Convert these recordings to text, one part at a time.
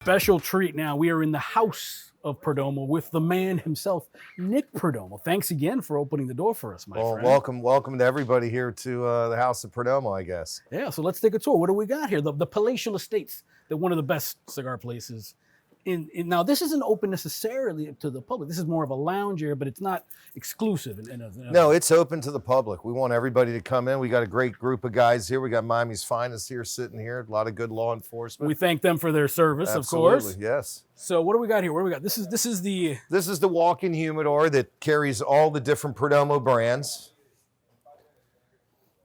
Special treat now. We are in the house of Perdomo with the man himself, Nick Perdomo. Thanks again for opening the door for us, my friend. Welcome to everybody here to the house of Perdomo, I guess. Yeah, so let's take a tour. What do we got here? The Palatial Estates. They're one of the best cigar places. Now, this isn't open necessarily to the public. This is more of a lounge area, but it's not exclusive. No, it's open to the public. We want everybody to come in. We got a great group of guys here. We got Miami's finest here sitting here. A lot of good law enforcement. We thank them for their service, Absolutely, of course. Yes. So what do we got here? What do we got? This is the walk-in humidor that carries all the different Perdomo brands.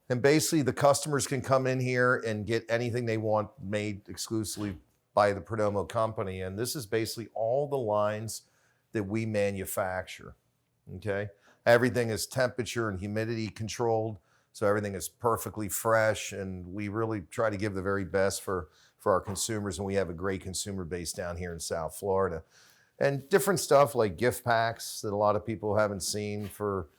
And basically, the customers can come in here and get anything they want made exclusively by the Perdomo company. And this is basically all the lines that we manufacture, okay? Everything is temperature and humidity controlled, so everything is perfectly fresh, and we really try to give the very best for our consumers, and we have a great consumer base down here in South Florida. And different stuff like gift packs that a lot of people haven't seen for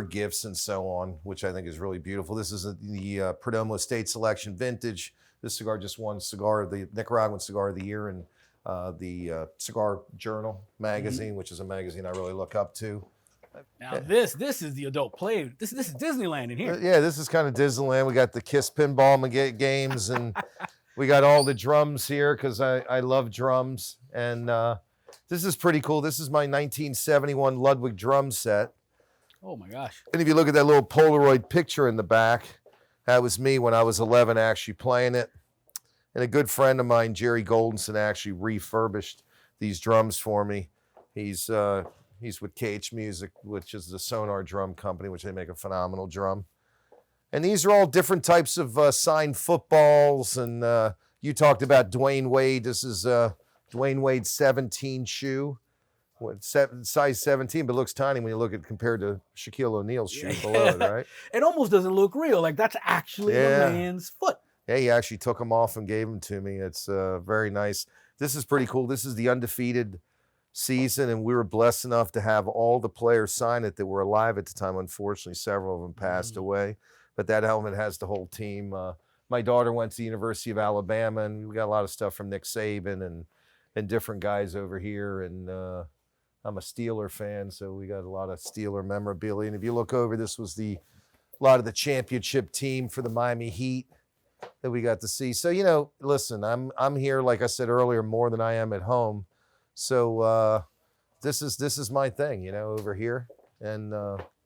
gifts and so on, which I think is really beautiful. This is the Perdomo Estate Selection Vintage. This cigar just won the Nicaraguan Cigar of the Year in the Cigar Journal magazine, which is a magazine I really look up to. Now this is the adult play. This is Disneyland in here. Yeah, this is kind of Disneyland. We got the Kiss pinball games, and we got all the drums here because I love drums. And this is pretty cool. This is my 1971 Ludwig drum set. Oh my gosh. And if you look at that little Polaroid picture in the back, that was me when I was 11 actually playing it. And a good friend of mine, Jerry Goldenson, actually refurbished these drums for me. He's with KH Music, which is the Sonar drum company, which they make a phenomenal drum. And these are all different types of signed footballs. And you talked about Dwayne Wade. This is Dwayne Wade's 17 shoe. Size 17, but looks tiny when you look at compared to Shaquille O'Neal's shoe below it, right? It almost doesn't look real. Like that's actually the man's foot. Yeah, he actually took them off and gave them to me. It's very nice. This is pretty cool. This is the undefeated season, and we were blessed enough to have all the players sign it that were alive at the time. Unfortunately, several of them passed away, but that helmet has the whole team. My daughter went to the University of Alabama, and we got a lot of stuff from Nick Saban and different guys over here, and I'm a Steeler fan, so we got a lot of Steeler memorabilia. And if you look over, this was a lot of the championship team for the Miami Heat that we got to see. So, listen, I'm here, like I said earlier, more than I am at home. So this is my thing, over here, and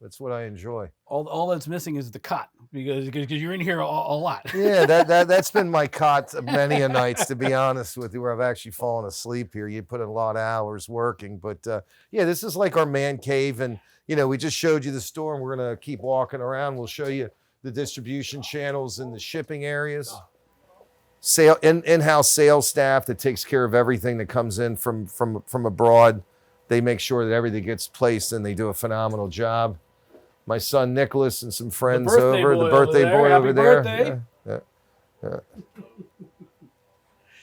that's what I enjoy. All that's missing is the cot because you're in here a lot. Yeah, that's been my cot many a nights, to be honest with you, where I've actually fallen asleep here. You put in a lot of hours working, but yeah, this is like our man cave, and we just showed you the store, and we're gonna keep walking around. We'll show you the distribution channels and the shipping areas. In-house sales staff that takes care of everything that comes in from abroad. They make sure that everything gets placed, and they do a phenomenal job. My son Nicholas and some friends the birthday boy over there. Yeah.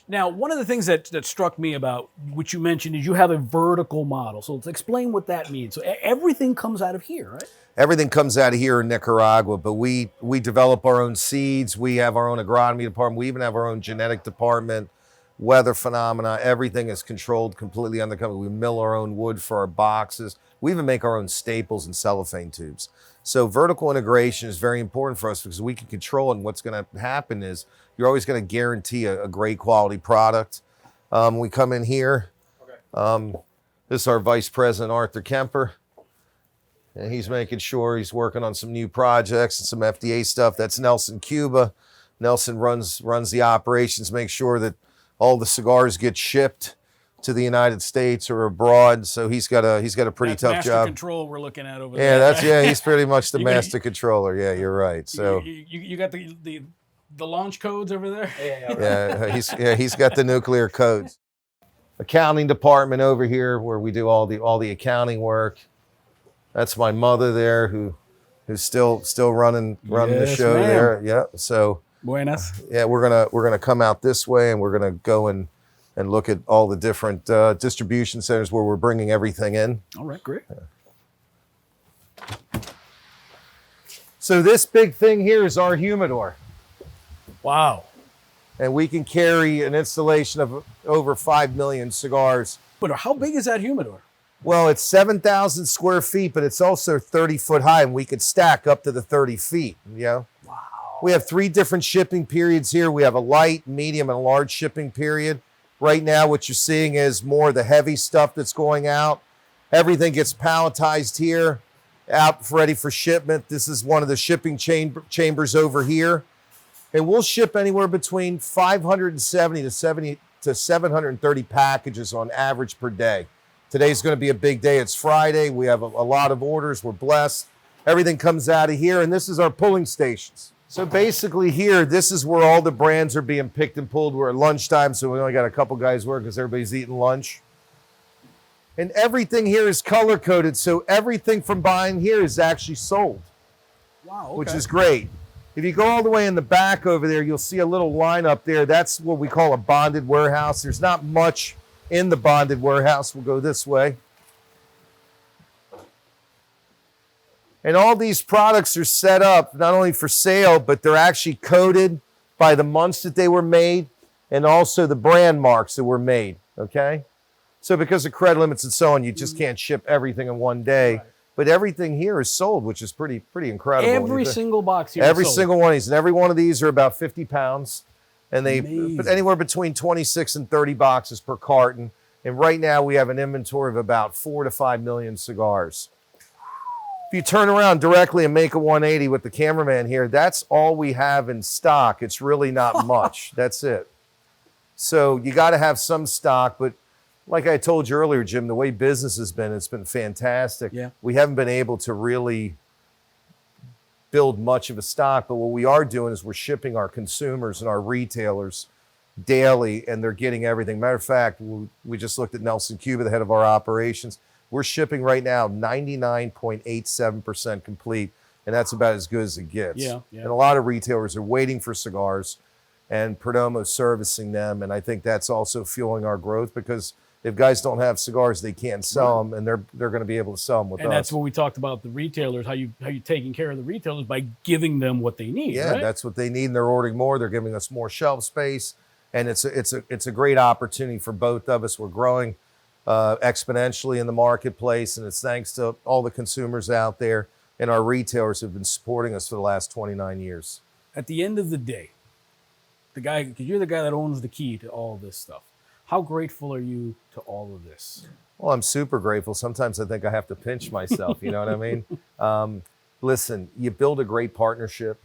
Now, one of the things that struck me about what you mentioned is you have a vertical model. So let's explain what that means. So everything comes out of here, right? Everything comes out of here in Nicaragua, but we develop our own seeds. We have our own agronomy department. We even have our own genetic department, weather phenomena. Everything is controlled completely on the company. We mill our own wood for our boxes. We even make our own staples and cellophane tubes. So vertical integration is very important for us because we can control it. And what's going to happen is you're always going to guarantee a great quality product. We come in here. This is our Vice President, Arthur Kemper. And he's making sure he's working on some new projects and some FDA stuff. That's Nelson Cuba. Nelson runs the operations, makes sure that all the cigars get shipped to the United States or abroad. So he's got a pretty tough job. Master control we're looking at over there. He's pretty much the master controller. Yeah, you're right. So you got the launch codes over there. He's got the nuclear codes. Accounting department over here where we do all the accounting work. That's my mother there who's still running the show there. Yeah. So buenas. Yeah, we're gonna come out this way, and we're gonna go and look at all the different distribution centers where we're bringing everything in. All right, great. So this big thing here is our humidor. Wow. And we can carry an installation of over 5 million cigars. But how big is that humidor? Well, it's 7,000 square feet, but it's also 30 foot high, and we could stack up to the 30 feet, you know? Wow. We have 3 different shipping periods here. We have a light, medium, and a large shipping period. Right now, what you're seeing is more of the heavy stuff that's going out. Everything gets palletized here, out ready for shipment. This is one of the shipping chambers over here. And we'll ship anywhere between 570 to 730 packages on average per day. Today's going to be a big day. It's Friday. We have a lot of orders. We're blessed. Everything comes out of here, and this is our pulling stations. So basically here, this is where all the brands are being picked and pulled. We're at lunchtime, so we only got a couple guys working because everybody's eating lunch. And everything here is color-coded, so everything from buying here is actually sold. Wow, okay. Which is great. If you go all the way in the back over there, you'll see a little line up there. That's what we call a bonded warehouse. There's not much in the bonded warehouse. We'll go this way. And all these products are set up not only for sale, but they're actually coded by the months that they were made and also the brand marks that were made, okay? So because of credit limits and so on, you just can't ship everything in one day. Right. But everything here is sold, which is pretty incredible. Every single box here Every is sold. single one of these. And every one of these are about 50 pounds. And they put anywhere between 26 and 30 boxes per carton. And right now we have an inventory of about 4 to 5 million cigars. If you turn around directly and make a 180 with the cameraman here, that's all we have in stock. It's really not much. That's it. So you got to have some stock. But like I told you earlier, Jim, the way business has been, it's been fantastic. Yeah. We haven't been able to really build much of a stock, but what we are doing is we're shipping our consumers and our retailers daily, and they're getting everything. Matter of fact, we just looked at Nelson Cuba, the head of our operations. We're shipping right now 99.87% complete, and that's about as good as it gets. Yeah. And a lot of retailers are waiting for cigars, and Perdomo's servicing them, and I think that's also fueling our growth because if guys don't have cigars, they can't sell them, and they're going to be able to sell them with us. And that's what we talked about, the retailers, how you taking care of the retailers by giving them what they need. Yeah, right? That's what they need, and they're ordering more. They're giving us more shelf space, and it's a great opportunity for both of us. We're growing exponentially in the marketplace, and it's thanks to all the consumers out there and our retailers who've been supporting us for the last 29 years. At the end of the day, because you're the guy that owns the key to all this stuff, how grateful are you to all of this? Well, I'm super grateful. Sometimes I think I have to pinch myself, you know what I mean? Listen, you build a great partnership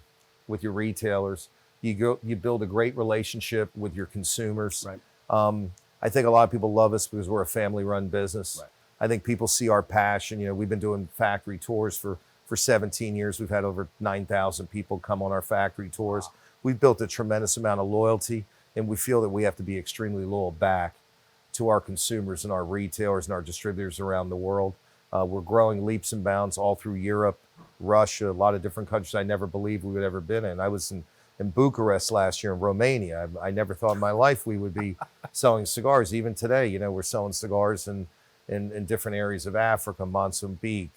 with your retailers. You build a great relationship with your consumers. Right. I think a lot of people love us because we're a family-run business. Right. I think people see our passion. You know, we've been doing factory tours for 17 years. We've had over 9,000 people come on our factory tours. Wow. We've built a tremendous amount of loyalty, and we feel that we have to be extremely loyal back to our consumers and our retailers and our distributors around the world. We're growing leaps and bounds all through Europe, Russia, a lot of different countries I never believed we would ever been in. I was in Bucharest last year, in Romania. I never thought in my life we would be selling cigars. Even today, you know, we're selling cigars in different areas of Africa, Mozambique,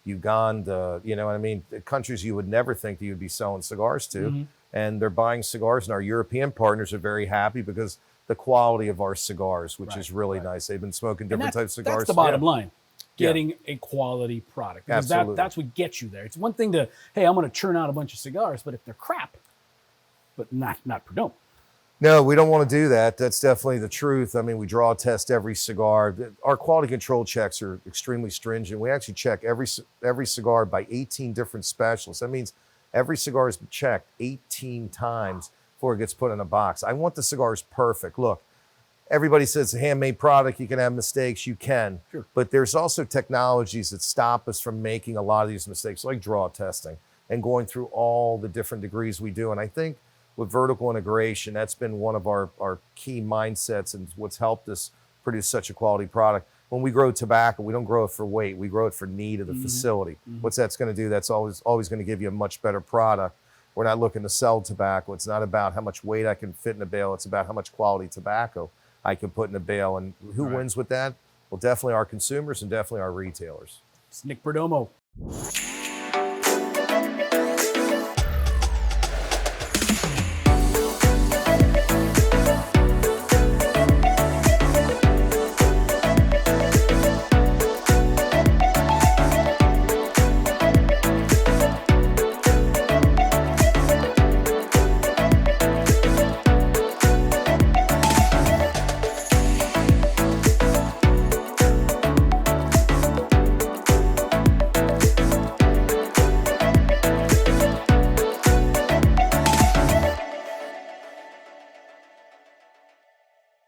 Uganda, you know what I mean? Countries you would never think that you'd be selling cigars to. Mm-hmm. And they're buying cigars, and our European partners are very happy because the quality of our cigars, which is really nice. They've been smoking different types of cigars. That's the bottom line, getting a quality product. Because Absolutely. that's what gets you there. It's one thing to, hey, I'm going to churn out a bunch of cigars, but if they're crap, but not Perdomo. No, we don't want to do that. That's definitely the truth. I mean, we draw test every cigar. Our quality control checks are extremely stringent. We actually check every cigar by 18 different specialists. That means every cigar is checked 18 times before it gets put in a box. I want the cigars perfect. Look, everybody says it's a handmade product. You can have mistakes. You can. Sure. But there's also technologies that stop us from making a lot of these mistakes, like draw testing and going through all the different degrees we do. And I think with vertical integration, that's been one of our key mindsets and what's helped us produce such a quality product. When we grow tobacco, we don't grow it for weight. We grow it for need of the facility. Mm-hmm. What's that's going to do? That's always going to give you a much better product. We're not looking to sell tobacco. It's not about how much weight I can fit in a bale. It's about how much quality tobacco I can put in a bale. And who wins with that? Well, definitely our consumers and definitely our retailers. It's Nick Perdomo.